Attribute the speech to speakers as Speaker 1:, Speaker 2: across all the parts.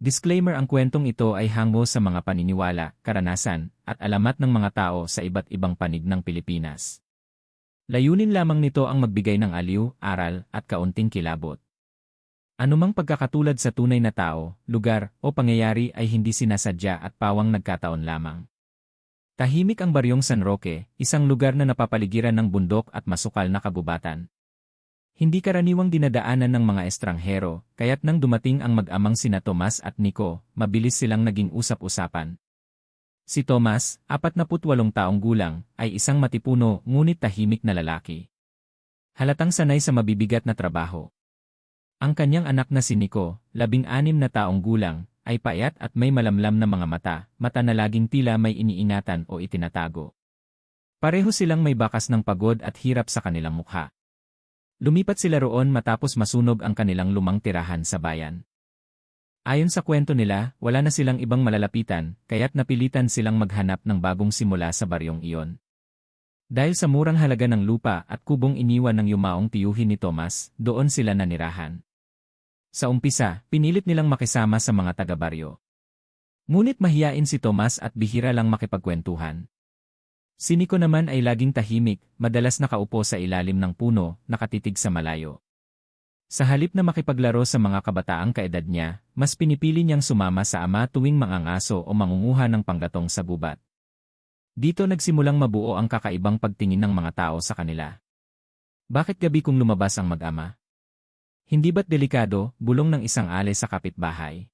Speaker 1: Disclaimer: ang kwentong ito ay hango sa mga paniniwala, karanasan, at alamat ng mga tao sa iba't ibang panig ng Pilipinas. Layunin lamang nito ang magbigay ng aliw, aral, at kaunting kilabot. Anumang pagkakatulad sa tunay na tao, lugar, o pangyayari ay hindi sinasadya at pawang nagkataon lamang. Tahimik ang Baryong San Roque, isang lugar na napapaligiran ng bundok at masukal na kagubatan. Hindi karaniwang dinadaanan ng mga estranghero, kaya't nang dumating ang mag-amang sina Tomas at Nico, mabilis silang naging usap-usapan. Si Tomas, 48 taong gulang, ay isang matipuno ngunit tahimik na lalaki. Halatang sanay sa mabibigat na trabaho. Ang kanyang anak na si Nico, 16 na taong gulang, ay payat at may malamlam na mga mata na laging tila may iniingatan o itinatago. Pareho silang may bakas ng pagod at hirap sa kanilang mukha. Lumipat sila roon matapos masunog ang kanilang lumang tirahan sa bayan. Ayon sa kwento nila, wala na silang ibang malalapitan, kaya't napilitan silang maghanap ng bagong simula sa baryong iyon. Dahil sa murang halaga ng lupa at kubong iniwan ng yumaong tiyuhin ni Tomas, doon sila nanirahan. Sa umpisa, pinilit nilang makisama sa mga taga-baryo. Ngunit mahiyain si Tomas at bihira lang makipagkwentuhan. Si Nico naman ay laging tahimik, madalas nakaupo sa ilalim ng puno, nakatitig sa malayo. Sa halip na makipaglaro sa mga kabataang kaedad niya, mas pinipili niyang sumama sa ama tuwing mangangaso o mangunguha ng panggatong sa gubat. Dito nagsimulang mabuo ang kakaibang pagtingin ng mga tao sa kanila. Bakit gabi kung lumabas ang mag-ama? Hindi ba't delikado, bulong ng isang ale sa kapitbahay?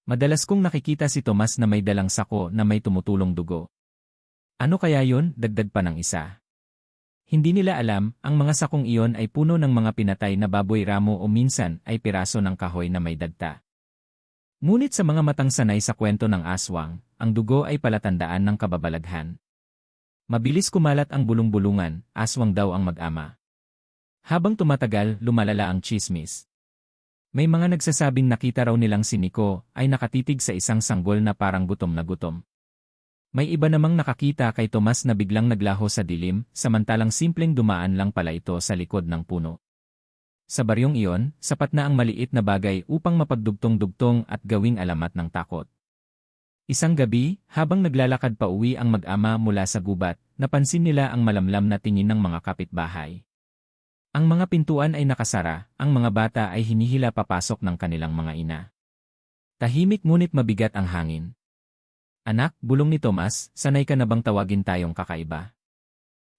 Speaker 1: Madalas kong nakikita si Tomas na may dalang sako na may tumutulong dugo. Ano kaya yon? Dagdag pa ng isa. Hindi nila alam, ang mga sakong iyon ay puno ng mga pinatay na baboy ramo o minsan ay piraso ng kahoy na may dagta. Ngunit sa mga matang sanay sa kwento ng aswang, ang dugo ay palatandaan ng kababalaghan. Mabilis kumalat ang bulong-bulungan, aswang daw ang mag-ama. Habang tumatagal, lumalala ang tsismis. May mga nagsasabing nakita raw nilang si Nico ay nakatitig sa isang sanggol na parang gutom na gutom. May iba namang nakakita kay Tomas na biglang naglaho sa dilim, samantalang simpleng dumaan lang pala ito sa likod ng puno. Sa baryong iyon, sapat na ang maliit na bagay upang mapagdugtong-dugtong at gawing alamat ng takot. Isang gabi, habang naglalakad pa uwi ang mag-ama mula sa gubat, napansin nila ang malamlam na tingin ng mga kapitbahay. Ang mga pintuan ay nakasara, ang mga bata ay hinihila papasok ng kanilang mga ina. Tahimik ngunit mabigat ang hangin. Anak, bulong ni Tomas, sanay ka na bang tawagin tayong kakaiba?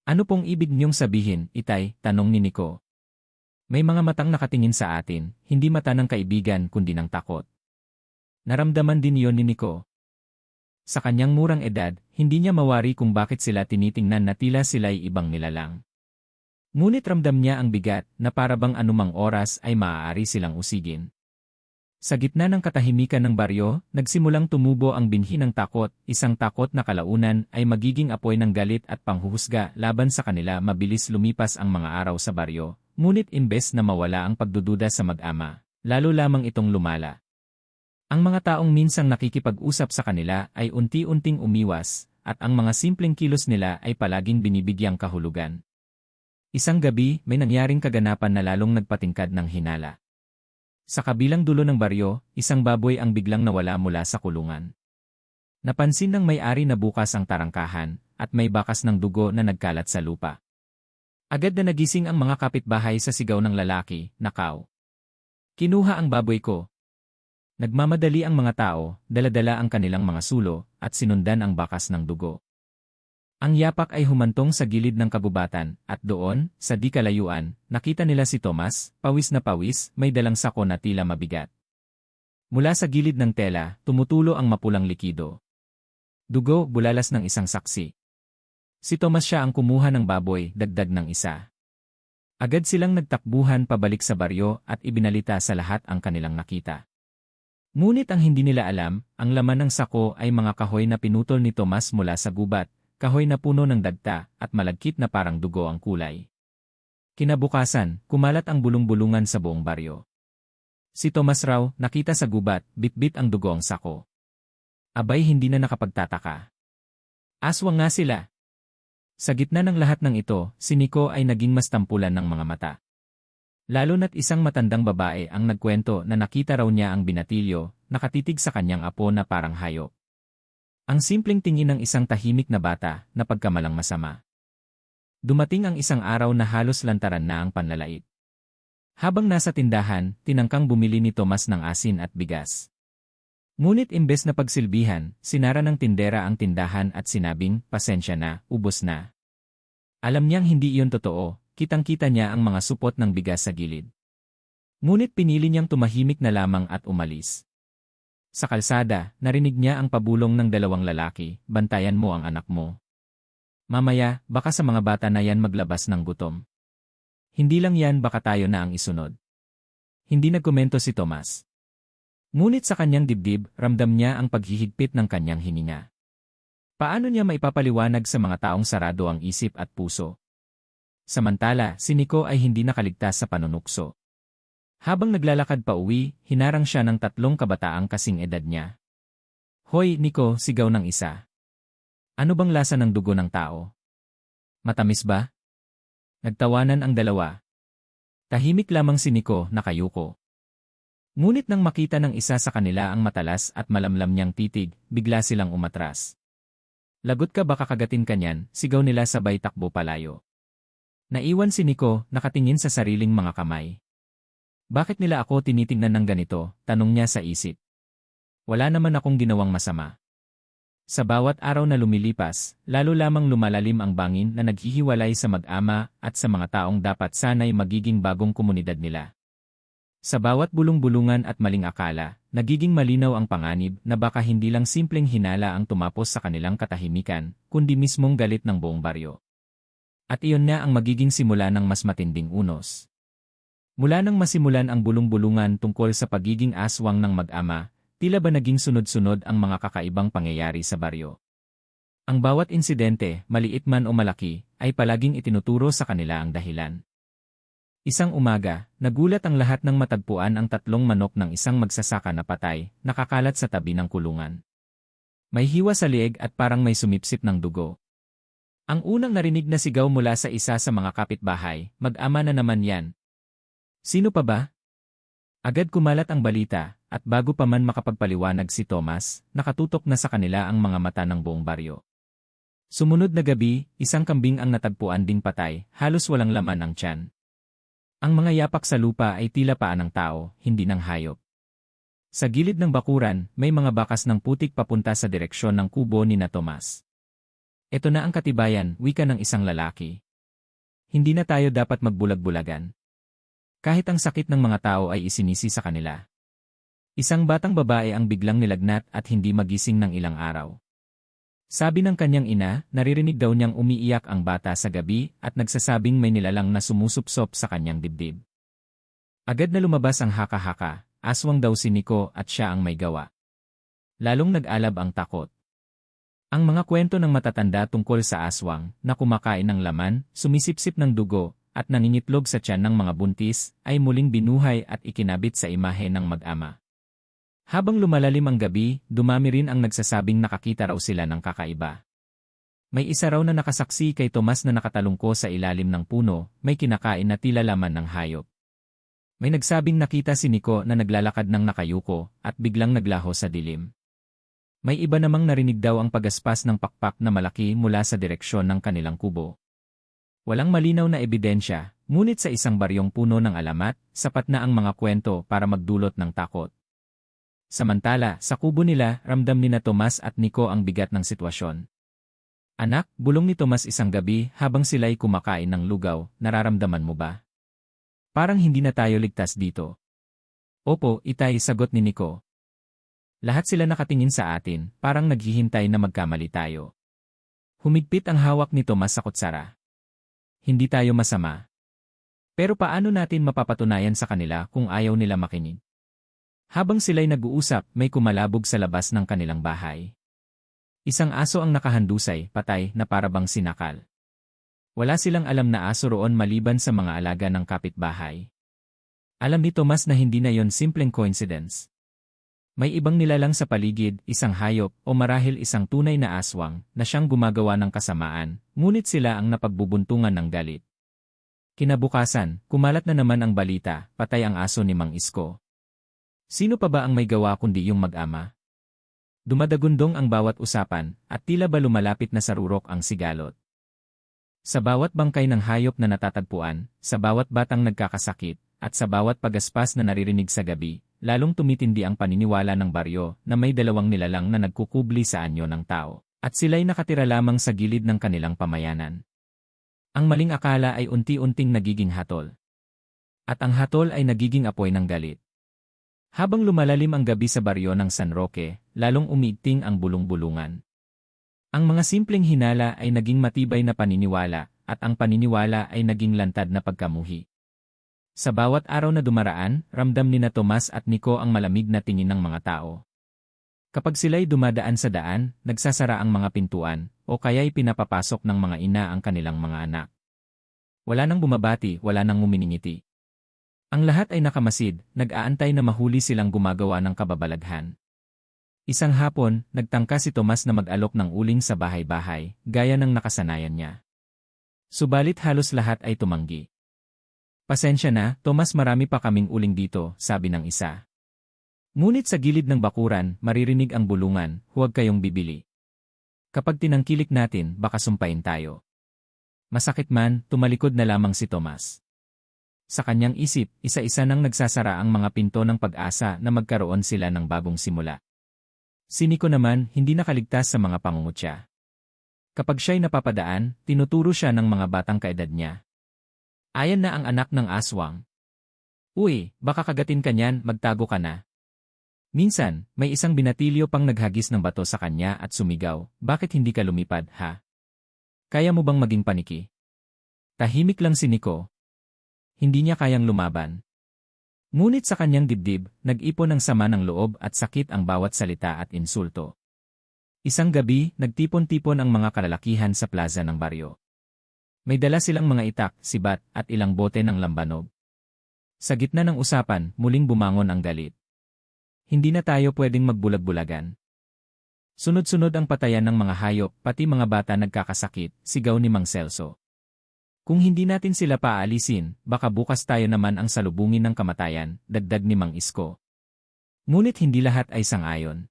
Speaker 1: Ano pong ibig niyong sabihin, itay? Tanong ni Nico. May mga matang nakatingin sa atin, hindi mata ng kaibigan kundi ng takot. Naramdaman din iyon ni Nico. Sa kanyang murang edad, hindi niya mawari kung bakit sila tinitingnan na tila sila'y ibang nilalang. Ngunit ramdam niya ang bigat na parabang anumang oras ay maaari silang usigin. Sa gitna ng katahimikan ng baryo, nagsimulang tumubo ang binhi ng takot, isang takot na kalaunan ay magiging apoy ng galit at panghuhusga laban sa kanila. Mabilis lumipas ang mga araw sa baryo, ngunit imbes na mawala ang pagdududa sa mag-ama, lalo lamang itong lumala. Ang mga taong minsang nakikipag-usap sa kanila ay unti-unting umiwas, at ang mga simpleng kilos nila ay palaging binibigyang kahulugan. Isang gabi, may nangyaring kaganapan na lalong nagpatingkad ng hinala. Sa kabilang dulo ng baryo, isang baboy ang biglang nawala mula sa kulungan. Napansin ng may-ari na bukas ang tarangkahan, at may bakas ng dugo na nagkalat sa lupa. Agad na nagising ang mga kapitbahay sa sigaw ng lalaki, "Nakaw! Kinuha ang baboy ko!" Nagmamadali ang mga tao, dala-dala ang kanilang mga sulo, at sinundan ang bakas ng dugo. Ang yapak ay humantong sa gilid ng kagubatan, at doon, sa di kalayuan, nakita nila si Tomas, pawis na pawis, may dalang sako na tila mabigat. Mula sa gilid ng tela, tumutulo ang mapulang likido. Dugo, bulalas ng isang saksi. Si Tomas siya ang kumuha ng baboy, dagdag ng isa. Agad silang nagtakbuhan pabalik sa baryo at ibinalita sa lahat ang kanilang nakita. Ngunit ang hindi nila alam, ang laman ng sako ay mga kahoy na pinutol ni Tomas mula sa gubat, kahoy na puno ng dagta, at malagkit na parang dugo ang kulay. Kinabukasan, kumalat ang bulong-bulungan sa buong baryo. Si Tomas raw, nakita sa gubat, bitbit ang dugo ang sako. Abay hindi na nakapagtataka. Aswang nga sila. Sa gitna ng lahat ng ito, si Nico ay naging mas tampulan ng mga mata. Lalo na't isang matandang babae ang nagkwento na nakita raw niya ang binatilyo nakatitig sa kanyang apo na parang hayop. Ang simpleng tingin ng isang tahimik na bata na pagkamalang masama. Dumating ang isang araw na halos lantaran na ang panlalait. Habang nasa tindahan, tinangkang bumili ni Tomas ng asin at bigas. Ngunit imbes na pagsilbihan, sinara ng tindera ang tindahan at sinabing, "Pasensya na, ubos na." Alam niyang hindi iyon totoo, kitang-kita niya ang mga supot ng bigas sa gilid. Ngunit pinili niyang tumahimik na lamang at umalis. Sa kalsada, narinig niya ang pabulong ng dalawang lalaki, "Bantayan mo ang anak mo. Mamaya, baka sa mga bata na yan maglabas ng gutom. Hindi lang yan, baka tayo na ang isunod." Hindi nagkomento si Tomas. Ngunit sa kanyang dibdib, ramdam niya ang paghihigpit ng kanyang hininga. Paano niya maipapaliwanag sa mga taong sarado ang isip at puso? Samantala, si Nico ay hindi nakaligtas sa panunukso. Habang naglalakad pa uwi, hinarang siya ng 3 kabataang kasing edad niya. "Hoy, Nico," sigaw ng isa. "Ano bang lasa ng dugo ng tao? Matamis ba?" Nagtawanan ang dalawa. Tahimik lamang si Nico, nakayuko. Ngunit nang makita ng isa sa kanila ang matalas at malamlam niyang titig, bigla silang umatras. "Lagot ka, baka kagatin ka niyan," sigaw nila sabay takbo palayo. Naiwan si Nico, nakatingin sa sariling mga kamay. "Bakit nila ako tinitingnan ng ganito?" tanong niya sa isip. "Wala naman akong ginawang masama." Sa bawat araw na lumilipas, lalo lamang lumalalim ang bangin na naghihiwalay sa mag-ama at sa mga taong dapat sanay magiging bagong komunidad nila. Sa bawat bulong-bulungan at maling akala, nagiging malinaw ang panganib na baka hindi lang simpleng hinala ang tumapos sa kanilang katahimikan, kundi mismong galit ng buong baryo. At iyon na ang magiging simula ng mas matinding unos. Mula nang masimulan ang bulong-bulungan tungkol sa pagiging aswang ng mag-ama, tila ba naging sunod-sunod ang mga kakaibang pangyayari sa baryo. Ang bawat insidente, maliit man o malaki, ay palaging itinuturo sa kanila ang dahilan. Isang umaga, nagulat ang lahat nang matagpuan ang 3 manok ng isang magsasaka na patay, nakakalat sa tabi ng kulungan. May hiwa sa lieg at parang may sumipsip ng dugo. Ang unang narinig na sigaw mula sa isa sa mga kapitbahay, "Mag-ama na naman yan." "Sino pa ba?" Agad kumalat ang balita, at bago pa man makapagpaliwanag si Tomas, nakatutok na sa kanila ang mga mata ng buong baryo. Sumunod na gabi, isang kambing ang natagpuan ding patay, halos walang laman ang tiyan. Ang mga yapak sa lupa ay tila paan ng tao, hindi ng hayop. Sa gilid ng bakuran, may mga bakas ng putik papunta sa direksyon ng kubo ni na Tomas. "Ito na ang katibayan," wika ng isang lalaki. "Hindi na tayo dapat magbulag-bulagan. Kahit ang sakit ng mga tao ay isinisi sa kanila." Isang batang babae ang biglang nilagnat at hindi magising ng ilang araw. Sabi ng kanyang ina, naririnig daw niyang umiiyak ang bata sa gabi at nagsasabing may nilalang na sumusupsop sa kanyang dibdib. Agad na lumabas ang haka-haka, aswang daw si Nico at siya ang may gawa. Lalong nag-alab ang takot. Ang mga kwento ng matatanda tungkol sa aswang na kumakain ng laman, sumisipsip ng dugo, at nangingitlog sa tiyan ng mga buntis, ay muling binuhay at ikinabit sa imahe ng mag-ama. Habang lumalalim ang gabi, dumami rin ang nagsasabing nakakita raw sila ng kakaiba. May isa raw na nakasaksi kay Tomas na nakatalungko sa ilalim ng puno, may kinakain na tila laman ng hayop. May nagsabing nakita si Nico na naglalakad ng nakayuko at biglang naglaho sa dilim. May iba namang narinig daw ang pagaspas ng pakpak na malaki mula sa direksyon ng kanilang kubo. Walang malinaw na ebidensya, ngunit sa isang baryong puno ng alamat, sapat na ang mga kwento para magdulot ng takot. Samantala, sa kubo nila, ramdam ni na Tomas at Nico ang bigat ng sitwasyon. "Anak," bulong ni Tomas isang gabi habang sila'y kumakain ng lugaw, "nararamdaman mo ba? Parang hindi na tayo ligtas dito." "Opo, itay," sagot ni Nico. Lahat sila nakatingin sa atin, parang naghihintay na magkamali tayo. Humigpit ang hawak ni Tomas sa kutsara. "Hindi tayo masama. Pero paano natin mapapatunayan sa kanila kung ayaw nila makinig?" Habang sila'y nag-uusap, may kumalabog sa labas ng kanilang bahay. Isang aso ang nakahandusay, patay, na parabang sinakal. Wala silang alam na aso roon maliban sa mga alaga ng kapitbahay. Alam ni Tomas na hindi na yon simpleng coincidence. May ibang nilalang sa paligid, isang hayop, o marahil isang tunay na aswang, na siyang gumagawa ng kasamaan, ngunit sila ang napagbubuntungan ng galit. Kinabukasan, kumalat na naman ang balita, patay ang aso ni Mang Isko. Sino pa ba ang may gawa kundi yung mag-ama? Dumadagundong ang bawat usapan, at tila ba lumalapit na sa rurok ang sigalot. Sa bawat bangkay ng hayop na natatagpuan, sa bawat batang nagkakasakit, at sa bawat pagaspas na naririnig sa gabi, lalong tumitindi ang paniniwala ng baryo na may dalawang nilalang na nagkukubli sa anyo ng tao, at sila'y nakatira lamang sa gilid ng kanilang pamayanan. Ang maling akala ay unti-unting nagiging hatol. At ang hatol ay nagiging apoy ng galit. Habang lumalalim ang gabi sa baryo ng San Roque, lalong umiigting ang bulong-bulungan. Ang mga simpleng hinala ay naging matibay na paniniwala, at ang paniniwala ay naging lantad na pagkamuhi. Sa bawat araw na dumaraan, ramdam ni na Tomas at Nico ang malamig na tingin ng mga tao. Kapag sila'y dumadaan sa daan, nagsasara ang mga pintuan, o kaya'y pinapapasok ng mga ina ang kanilang mga anak. Wala nang bumabati, wala nang nguminingiti. Ang lahat ay nakamasid, nag-aantay na mahuli silang gumagawa ng kababalaghan. Isang hapon, nagtangka si Tomas na mag-alok ng uling sa bahay-bahay, gaya ng nakasanayan niya. Subalit halos lahat ay tumanggi. Pasensya na, Tomas, marami pa kaming uling dito, sabi ng isa. Ngunit sa gilid ng bakuran, maririnig ang bulungan, huwag kayong bibili. Kapag tinangkilik natin, baka sumpain tayo. Masakit man, tumalikod na lamang si Tomas. Sa kanyang isip, isa-isa nang nagsasara ang mga pinto ng pag-asa na magkaroon sila ng bagong simula. Si Nico naman, hindi nakaligtas sa mga pangungutya. Kapag siya'y napapadaan, tinuturo siya ng mga batang kaedad niya. Ayan na ang anak ng aswang. Uy, baka kagatin ka niyan, magtago ka na. Minsan, may isang binatilyo pang naghagis ng bato sa kanya at sumigaw, bakit hindi ka lumipad, ha? Kaya mo bang maging paniki? Tahimik lang si Nico. Hindi niya kayang lumaban. Ngunit sa kanyang dibdib, nag-ipon ng sama ng loob at sakit ang bawat salita at insulto. Isang gabi, nagtipon-tipon ang mga kalalakihan sa plaza ng baryo. May dala silang mga itak, sibat, at ilang bote ng lambanog. Sa gitna ng usapan, muling bumangon ang galit. Hindi na tayo pwedeng magbulag-bulagan. Sunod-sunod ang patayan ng mga hayop, pati mga bata nagkakasakit, sigaw ni Mang Celso. Kung hindi natin sila paalisin, baka bukas tayo naman ang salubungin ng kamatayan, dagdag ni Mang Isko. Ngunit hindi lahat ay sang-ayon.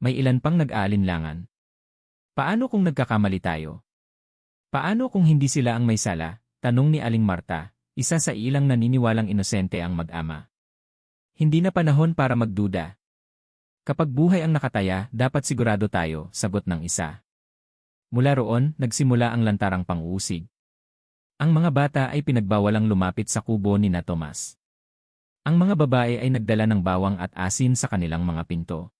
Speaker 1: May ilan pang nag-aalinlangan. Paano kung nagkakamali tayo? Paano kung hindi sila ang may sala? Tanong ni Aling Marta, isa sa ilang naniniwalang inosente ang mag-ama. Hindi na panahon para magduda. Kapag buhay ang nakataya, dapat sigurado tayo, sagot ng isa. Mula roon, nagsimula ang lantarang pang-uusig. Ang mga bata ay pinagbawalang lumapit sa kubo ni na Tomas. Ang mga babae ay nagdala ng bawang at asin sa kanilang mga pinto.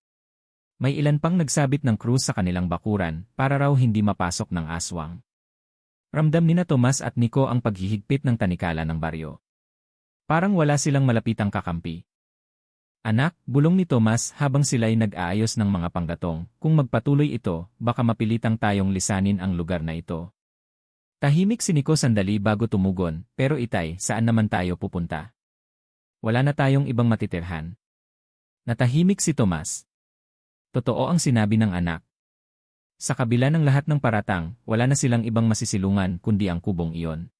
Speaker 1: May ilan pang nagsabit ng krus sa kanilang bakuran para raw hindi mapasok ng aswang. Ramdam ni na Tomas at Nico ang paghihigpit ng tanikala ng baryo. Parang wala silang malapitang kakampi. Anak, bulong ni Tomas habang sila'y nag-aayos ng mga panggatong, kung magpatuloy ito, baka mapilitang tayong lisanin ang lugar na ito. Tahimik si Nico sandali bago tumugon, pero itay, saan naman tayo pupunta? Wala na tayong ibang matitirhan. Natahimik si Tomas. Totoo ang sinabi ng anak. Sa kabila ng lahat ng paratang, wala na silang ibang masisilungan kundi ang kubong iyon.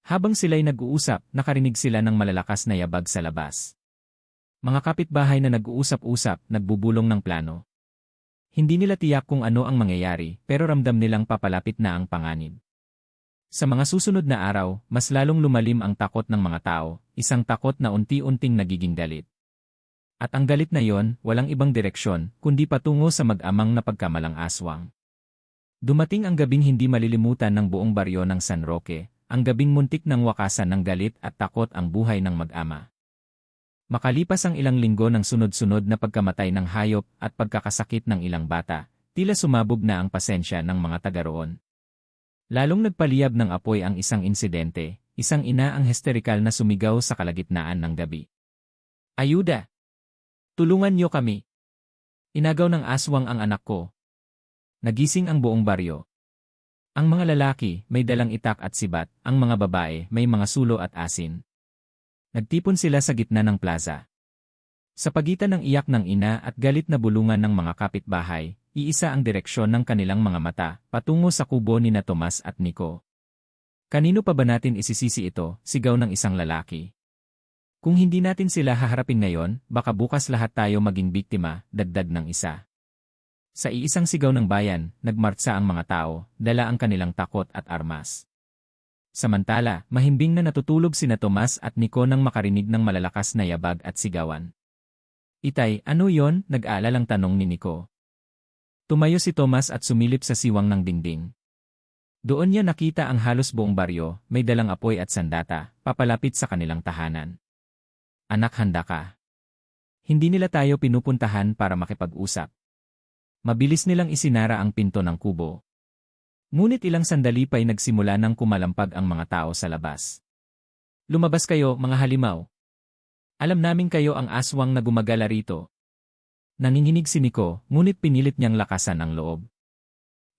Speaker 1: Habang sila'y nag-uusap, nakarinig sila ng malalakas na yabag sa labas. Mga kapitbahay na nag-uusap-usap, nagbubulong ng plano. Hindi nila tiyak kung ano ang mangyayari, pero ramdam nilang papalapit na ang panganib. Sa mga susunod na araw, mas lalong lumalim ang takot ng mga tao, isang takot na unti-unting nagiging galit. At ang galit na yon, walang ibang direksyon, kundi patungo sa mag-amang na pagkamalang aswang. Dumating ang gabing hindi malilimutan ng buong baryo ng San Roque, ang gabing muntik ng wakasan ng galit at takot ang buhay ng mag-ama. Makalipas ang ilang linggo ng sunod-sunod na pagkamatay ng hayop at pagkakasakit ng ilang bata, tila sumabog na ang pasensya ng mga taga roon. Lalong nagpaliyab ng apoy ang isang insidente, isang ina ang hysterikal na sumigaw sa kalagitnaan ng gabi. Ayuda! Tulungan niyo kami! Inagaw ng aswang ang anak ko. Nagising ang buong baryo. Ang mga lalaki may dalang itak at sibat, ang mga babae may mga sulo at asin. Nagtipon sila sa gitna ng plaza. Sa pagitan ng iyak ng ina at galit na bulungan ng mga kapitbahay, iisa ang direksyon ng kanilang mga mata, patungo sa kubo ni na Tomas at Nico. Kanino pa ba natin isisisi ito, sigaw ng isang lalaki. Kung hindi natin sila haharapin ngayon, baka bukas lahat tayo maging biktima, dagdag ng isa. Sa iisang sigaw ng bayan, nagmartsa ang mga tao, dala ang kanilang takot at armas. Samantala, mahimbing na natutulog sina Tomas at Nico nang makarinig ng malalakas na yabag at sigawan. Itay, ano yon? Nag-aalalang tanong ni Nico. Tumayo si Tomas at sumilip sa siwang ng dingding. Doon niya nakita ang halos buong baryo, may dalang apoy at sandata, papalapit sa kanilang tahanan. Anak, handa ka. Hindi nila tayo pinupuntahan para makipag-usap. Mabilis nilang isinara ang pinto ng kubo. Ngunit ilang sandali pa'y nagsimula ng kumalampag ang mga tao sa labas. Lumabas kayo, mga halimaw. Alam namin kayo ang aswang na gumagala rito. Nanginginig si Nico, ngunit pinilit niyang lakasan ang loob.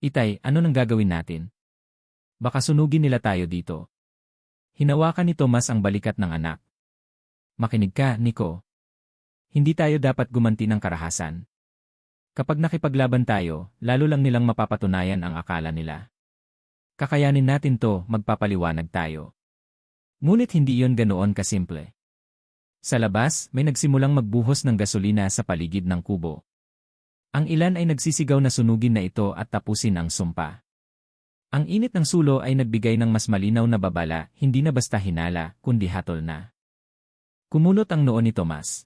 Speaker 1: Itay, ano nang gagawin natin? Baka sunugin nila tayo dito. Hinawakan ni Tomas ang balikat ng anak. Makinig ka, Nico. Hindi tayo dapat gumanti ng karahasan. Kapag nakipaglaban tayo, lalo lang nilang mapapatunayan ang akala nila. Kakayanin natin to, magpapaliwanag tayo. Ngunit hindi iyon ganoon kasimple. Sa labas, may nagsimulang magbuhos ng gasolina sa paligid ng kubo. Ang ilan ay nagsisigaw na sunugin na ito at tapusin ang sumpa. Ang init ng sulo ay nagbigay ng mas malinaw na babala, hindi na basta hinala, kundi hatol na. Kumunot ang noo ni Tomas.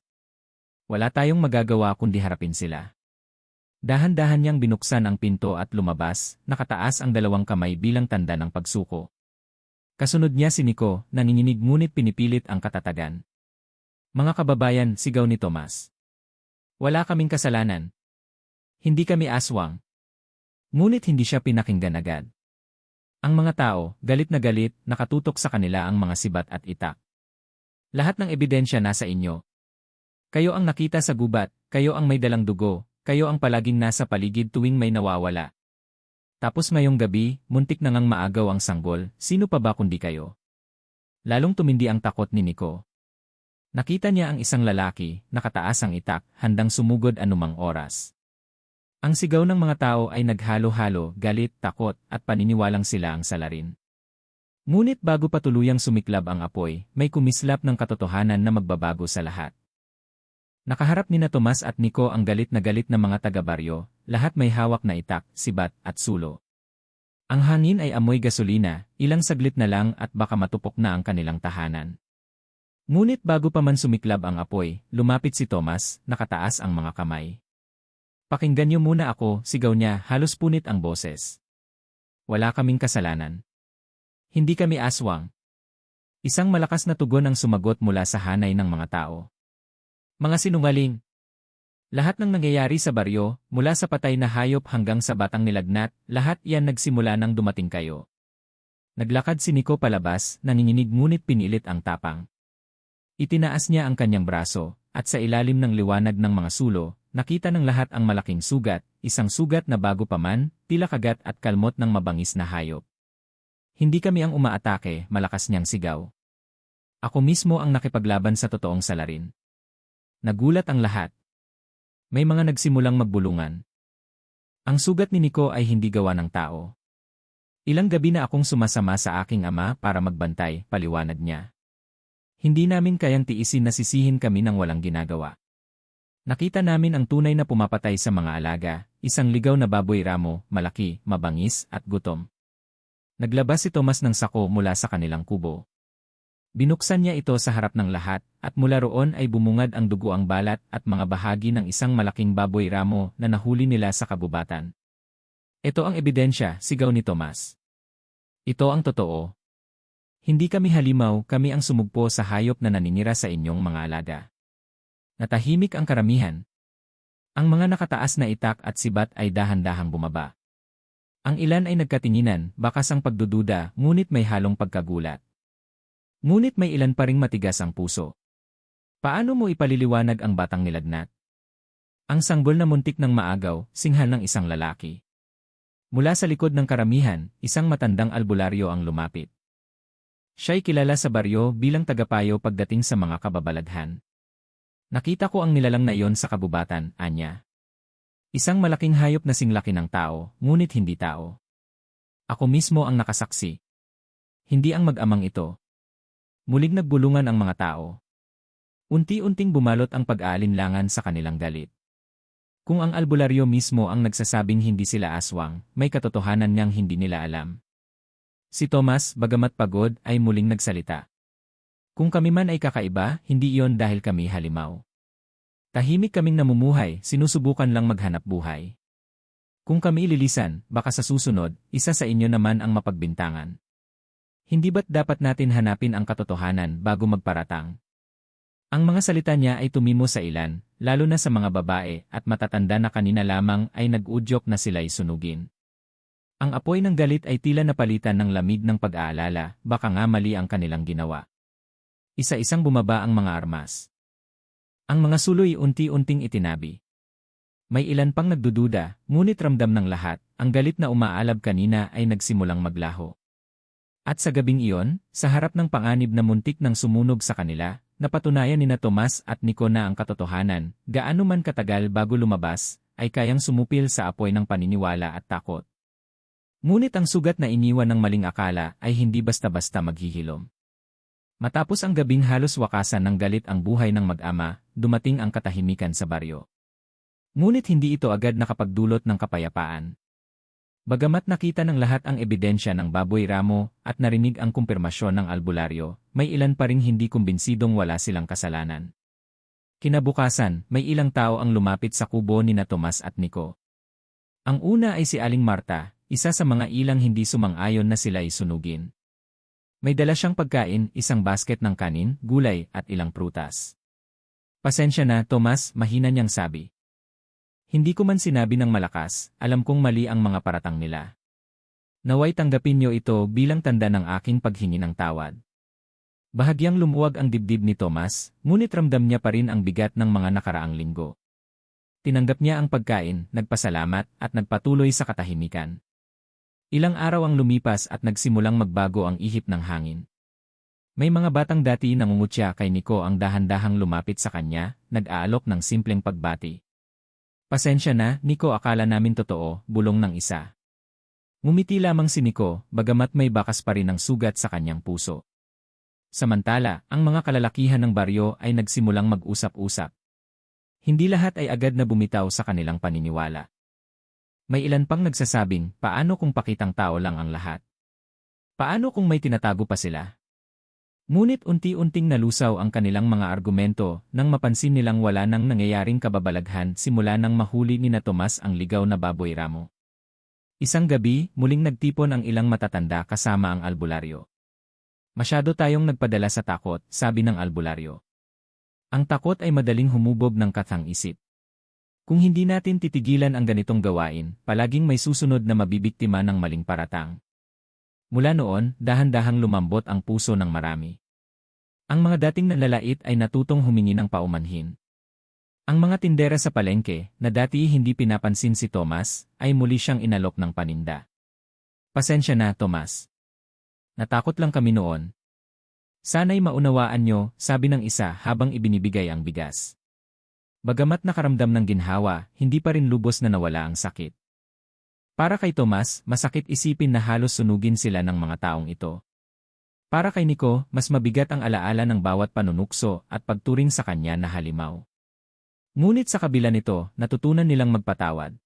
Speaker 1: Wala tayong magagawa kundi harapin sila. Dahan-dahan niyang binuksan ang pinto at lumabas, nakataas ang dalawang kamay bilang tanda ng pagsuko. Kasunod niya si Nico, nanginginig ngunit pinipilit ang katatagan. Mga kababayan, sigaw ni Tomas. Wala kaming kasalanan. Hindi kami aswang. Ngunit hindi siya pinakinggan agad. Ang mga tao, galit na galit, nakatutok sa kanila ang mga sibat at itak. Lahat ng ebidensya nasa inyo. Kayo ang nakita sa gubat, kayo ang may dalang dugo, kayo ang palaging nasa paligid tuwing may nawawala. Tapos ngayong gabi, muntik na ngang maagaw ang sanggol, sino pa ba kundi kayo? Lalong tumindi ang takot ni Nico. Nakita niya ang isang lalaki, nakataas ang itak, handang sumugod anumang oras. Ang sigaw ng mga tao ay naghalo-halo, galit, takot, at paniniwalang sila ang salarin. Ngunit bago pa tuluyang sumiklab ang apoy, may kumislap ng katotohanan na magbabago sa lahat. Nakaharap nina Tomas at Nico ang galit na mga taga-baryo, lahat may hawak na itak, sibat, at sulo. Ang hangin ay amoy gasolina, ilang saglit na lang at baka matupok na ang kanilang tahanan. Ngunit bago pa man sumiklab ang apoy, lumapit si Tomas, nakataas ang mga kamay. Pakinggan niyo muna ako, sigaw niya, halos punit ang boses. Wala kaming kasalanan. Hindi kami aswang. Isang malakas na tugon ang sumagot mula sa hanay ng mga tao. Mga sinungaling. Lahat ng nangyayari sa baryo, mula sa patay na hayop hanggang sa batang nilagnat, lahat iyan nagsimula nang dumating kayo. Naglakad si Nico palabas, nanginginig ngunit pinilit ang tapang. Itinaas niya ang kanyang braso, at sa ilalim ng liwanag ng mga sulo, nakita ng lahat ang malaking sugat, isang sugat na bago pa man, tila kagat at kalmot ng mabangis na hayop. Hindi kami ang umaatake, malakas niyang sigaw. Ako mismo ang nakipaglaban sa totoong salarin. Nagulat ang lahat. May mga nagsimulang magbulungan. Ang sugat ni Nico ay hindi gawa ng tao. Ilang gabi na akong sumasama sa aking ama para magbantay, paliwanag niya. Hindi namin kayang tiisin na sisihin kami ng walang ginagawa. Nakita namin ang tunay na pumapatay sa mga alaga, isang ligaw na baboy ramo, malaki, mabangis, at gutom. Naglabas si Tomas ng sako mula sa kanilang kubo. Binuksan niya ito sa harap ng lahat, at mula roon ay bumungad ang dugo ang balat at mga bahagi ng isang malaking baboy ramo na nahuli nila sa kabubatan. Ito ang ebidensya, sigaw ni Tomas. Ito ang totoo. Hindi kami halimaw, kami ang sumugpo sa hayop na naninira sa inyong mga alaga. Natahimik ang karamihan. Ang mga nakataas na itak at sibat ay dahan-dahang bumaba. Ang ilan ay nagkatinginan, bakas ang pagdududa, ngunit may halong pagkagulat. Ngunit may ilan pa ring matigas ang puso. Paano mo ipaliliwanag ang batang nilagnat? Ang sanggol na muntik ng maagaw, singhal ng isang lalaki. Mula sa likod ng karamihan, isang matandang albularyo ang lumapit. Siya'y kilala sa baryo bilang tagapayo pagdating sa mga kababalaghan. Nakita ko ang nilalang na iyon sa kabubatan, anya. Isang malaking hayop na singlaki ng tao, ngunit hindi tao. Ako mismo ang nakasaksi. Hindi ang mag-amang ito. Muling nagbulungan ang mga tao. Unti-unting bumalot ang pag-aalinlangan sa kanilang galit. Kung ang albularyo mismo ang nagsasabing hindi sila aswang, may katotohanan niyang hindi nila alam. Si Tomas, bagamat pagod, ay muling nagsalita. Kung kami man ay kakaiba, hindi iyon dahil kami halimaw. Tahimik kaming namumuhay, sinusubukan lang maghanap buhay. Kung kami ililisan, baka sa susunod, isa sa inyo naman ang mapagbintangan. Hindi ba't dapat natin hanapin ang katotohanan bago magparatang? Ang mga salita niya ay tumimo sa ilan, lalo na sa mga babae at matatanda na kanina lamang ay nag-udyok na sila'y sunugin. Ang apoy ng galit ay tila napalitan ng lamig ng pag-aalala, baka nga mali ang kanilang ginawa. Isa-isang bumaba ang mga armas. Ang mga suloy unti-unting itinabi. May ilan pang nagdududa, ngunit ramdam ng lahat, ang galit na umaalab kanina ay nagsimulang maglaho. At sa gabing iyon, sa harap ng panganib na muntik ng sumunog sa kanila, napatunayan nina Tomas at Nico na ang katotohanan, gaano man katagal bago lumabas, ay kayang sumupil sa apoy ng paniniwala at takot. Ngunit ang sugat na iniwan ng maling akala ay hindi basta-basta maghihilom. Matapos ang gabing halos wakasan ng galit ang buhay ng mag-ama, dumating ang katahimikan sa baryo. Ngunit hindi ito agad nakapagdulot ng kapayapaan. Bagamat nakita ng lahat ang ebidensya ng baboy ramo at narinig ang kumpirmasyon ng albularyo, may ilan pa ring hindi kumbinsidong wala silang kasalanan. Kinabukasan, may ilang tao ang lumapit sa kubo ni na Tomas at Nico. Ang una ay si Aling Marta, isa sa mga ilang hindi sumang-ayon na sila ay sunugin. May dala siyang pagkain, isang basket ng kanin, gulay at ilang prutas. Pasensya na, Tomas, mahina niyang sabi. Hindi ko man sinabi ng malakas, alam kong mali ang mga paratang nila. Naway tanggapin niyo ito bilang tanda ng aking paghingi ng tawad. Bahagyang lumuwag ang dibdib ni Tomas, ngunit ramdam niya pa rin ang bigat ng mga nakaraang linggo. Tinanggap niya ang pagkain, nagpasalamat at nagpatuloy sa katahimikan. Ilang araw ang lumipas at nagsimulang magbago ang ihip ng hangin. May mga batang dati nangungutya kay Nico ang dahan-dahang lumapit sa kanya, nag-aalok ng simpleng pagbati. Pasensya na, Nico, akala namin totoo, bulong ng isa. Ngumiti lamang si Nico, bagamat may bakas pa rin ang sugat sa kanyang puso. Samantala, ang mga kalalakihan ng baryo ay nagsimulang mag-usap-usap. Hindi lahat ay agad na bumitaw sa kanilang paniniwala. May ilan pang nagsasabing, paano kung pakitang tao lang ang lahat? Paano kung may tinatago pa sila? Ngunit unti-unting nalusaw ang kanilang mga argumento nang mapansin nilang wala nang nangyayaring kababalaghan simula nang mahuli ni na Tomas ang ligaw na baboy ramo. Isang gabi, muling nagtipon ang ilang matatanda kasama ang albularyo. Masyado tayong nagpadala sa takot, sabi ng albularyo. Ang takot ay madaling humubog ng kathang-isip. Kung hindi natin titigilan ang ganitong gawain, palaging may susunod na mabibiktima ng maling paratang. Mula noon, dahan-dahang lumambot ang puso ng marami. Ang mga dating nanlalait ay natutong humingi ng paumanhin. Ang mga tindera sa palengke, na dati hindi pinapansin si Tomas, ay muli siyang inalok ng paninda. Pasensya na, Tomas. Natakot lang kami noon. Sana'y maunawaan nyo, sabi ng isa habang ibinibigay ang bigas. Bagamat nakaramdam ng ginhawa, hindi pa rin lubos na nawala ang sakit. Para kay Tomas, masakit isipin na halos sunugin sila ng mga taong ito. Para kay Nico, mas mabigat ang alaala ng bawat panunukso at pagturing sa kanya na halimaw. Ngunit sa kabila nito, natutunan nilang magpatawad.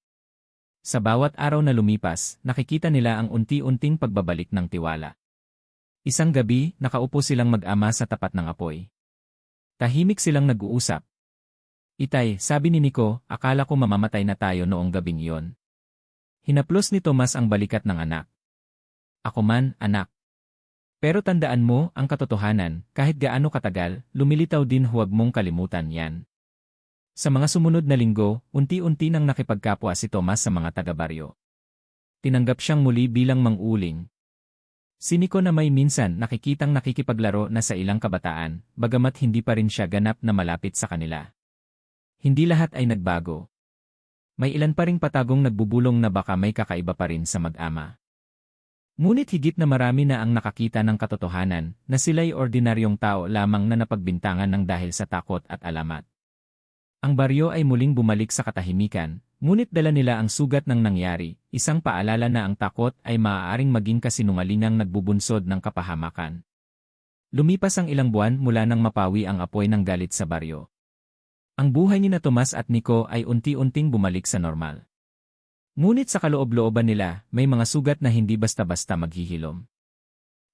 Speaker 1: Sa bawat araw na lumipas, nakikita nila ang unti-unting pagbabalik ng tiwala. Isang gabi, nakaupo silang mag-ama sa tapat ng apoy. Tahimik silang nag-uusap. Itay, sabi ni Nico, akala ko mamamatay na tayo noong gabing iyon. Hinaplos ni Tomas ang balikat ng anak. Ako man, anak. Pero tandaan mo, ang katotohanan, kahit gaano katagal, lumilitaw din, huwag mong kalimutan yan. Sa mga sumunod na linggo, unti-unti nang nakipagkapwa si Tomas sa mga taga-baryo. Tinanggap siyang muli bilang mang-uling. Si Nico na may minsan nakikitang nakikipaglaro na sa ilang kabataan, bagamat hindi pa rin siya ganap na malapit sa kanila. Hindi lahat ay nagbago. May ilan pa ring patagong nagbubulong na baka may kakaiba pa rin sa mag-ama. Ngunit higit na marami na ang nakakita ng katotohanan na sila'y ordinaryong tao lamang na napagbintangan ng dahil sa takot at alamat. Ang baryo ay muling bumalik sa katahimikan, ngunit dala nila ang sugat ng nangyari, isang paalala na ang takot ay maaaring maging kasinungalingang nagbubunsod ng kapahamakan. Lumipas ang ilang buwan mula nang mapawi ang apoy ng galit sa baryo. Ang buhay ni na Tomas at Nico ay unti-unting bumalik sa normal. Ngunit sa kaloob-looban nila, may mga sugat na hindi basta-basta maghihilom.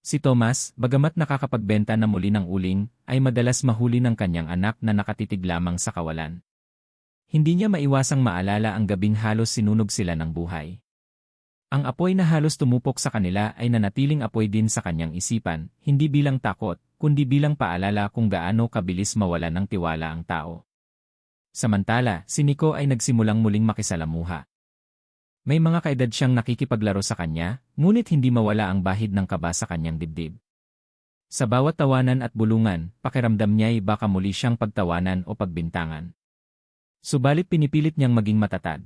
Speaker 1: Si Tomas, bagamat nakakapagbenta na muli ng uling, ay madalas mahuli ng kanyang anak na nakatitig lamang sa kawalan. Hindi niya maiwasang maalala ang gabing halos sinunog sila ng buhay. Ang apoy na halos tumupok sa kanila ay nanatiling apoy din sa kanyang isipan, hindi bilang takot, kundi bilang paalala kung gaano kabilis mawala ng tiwala ang tao. Samantala, si Nico ay nagsimulang muling makisalamuha. May mga kaedad siyang nakikipaglaro sa kanya, ngunit hindi mawala ang bahid ng kaba sa kanyang dibdib. Sa bawat tawanan at bulungan, pakiramdam niya ay baka muli siyang pagtawanan o pagbintangan. Subalit pinipilit niyang maging matatag.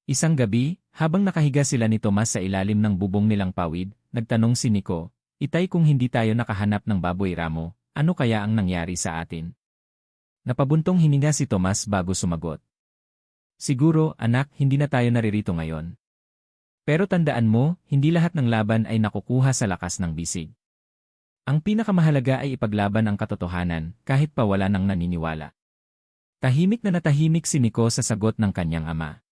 Speaker 1: Isang gabi, habang nakahiga sila ni Tomas sa ilalim ng bubong nilang pawid, nagtanong si Nico, "Itay, kung hindi tayo nakahanap ng baboy ramo, ano kaya ang nangyari sa atin?" Napabuntong hininga si Tomas bago sumagot. "Siguro, anak, hindi na tayo naririto ngayon. Pero tandaan mo, hindi lahat ng laban ay nakukuha sa lakas ng bisig. Ang pinakamahalaga ay ipaglaban ang katotohanan, kahit pa wala nang naniniwala." Tahimik na natahimik si Nico sa sagot ng kanyang ama.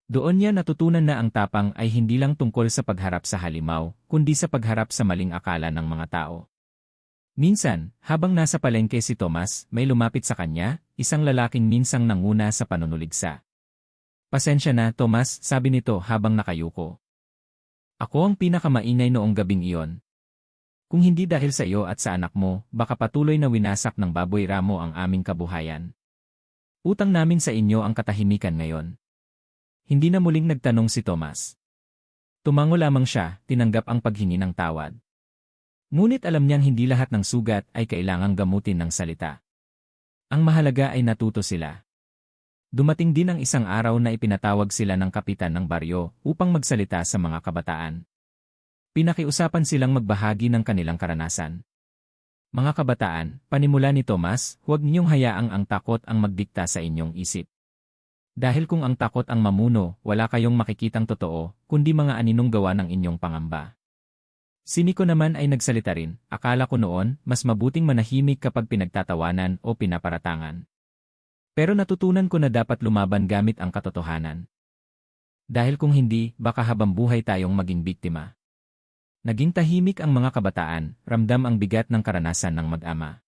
Speaker 1: Doon niya natutunan na ang tapang ay hindi lang tungkol sa pagharap sa halimaw, kundi sa pagharap sa maling akala ng mga tao. Minsan, habang nasa palengke si Tomas, may lumapit sa kanya, isang lalaking minsang nanguna sa panunuligsa. "Pasensya na, Tomas," sabi nito habang nakayuko. "Ako ang pinakamaingay noong gabing iyon. Kung hindi dahil sa iyo at sa anak mo, baka patuloy na winasak ng baboy ramo ang aming kabuhayan. Utang namin sa inyo ang katahimikan ngayon." Hindi na muling nagtanong si Tomas. Tumango lamang siya, tinanggap ang paghingi ng tawad. Ngunit alam niyang hindi lahat ng sugat ay kailangang gamutin ng salita. Ang mahalaga ay natuto sila. Dumating din ang isang araw na ipinatawag sila ng kapitan ng baryo upang magsalita sa mga kabataan. Pinakiusapan silang magbahagi ng kanilang karanasan. "Mga kabataan, panimula ni Tomas, huwag niyong hayaang ang takot ang magdikta sa inyong isip. Dahil kung ang takot ang mamuno, wala kayong makikitang totoo, kundi mga aninong gawa ng inyong pangamba." Si Nico naman ay nagsalita rin, "Akala ko noon, mas mabuting manahimik kapag pinagtatawanan o pinaparatangan. Pero natutunan ko na dapat lumaban gamit ang katotohanan. Dahil kung hindi, baka habang buhay tayong maging biktima." Naging tahimik ang mga kabataan, ramdam ang bigat ng karanasan ng mag-ama.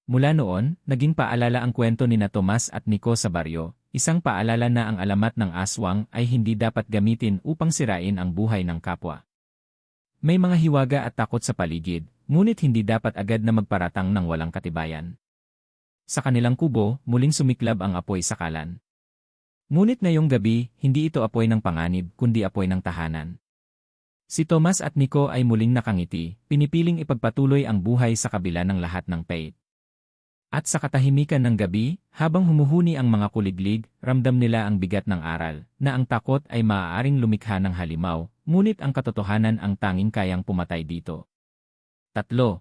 Speaker 1: Mula noon, naging paalala ang kwento ni na Tomas at Nico sa baryo, isang paalala na ang alamat ng aswang ay hindi dapat gamitin upang sirain ang buhay ng kapwa. May mga hiwaga at takot sa paligid, ngunit hindi dapat agad na magparatang ng walang katibayan. Sa kanilang kubo, muling sumiklab ang apoy sa kalan. Ngunit ngayong gabi, hindi ito apoy ng panganib, kundi apoy ng tahanan. Si Tomas at Nico ay muling nakangiti, pinipiling ipagpatuloy ang buhay sa kabila ng lahat ng pait. At sa katahimikan ng gabi, habang humuhuni ang mga kuliglig, ramdam nila ang bigat ng aral, na ang takot ay maaaring lumikha ng halimaw, ngunit ang katotohanan ang tanging kayang pumatay dito. 3.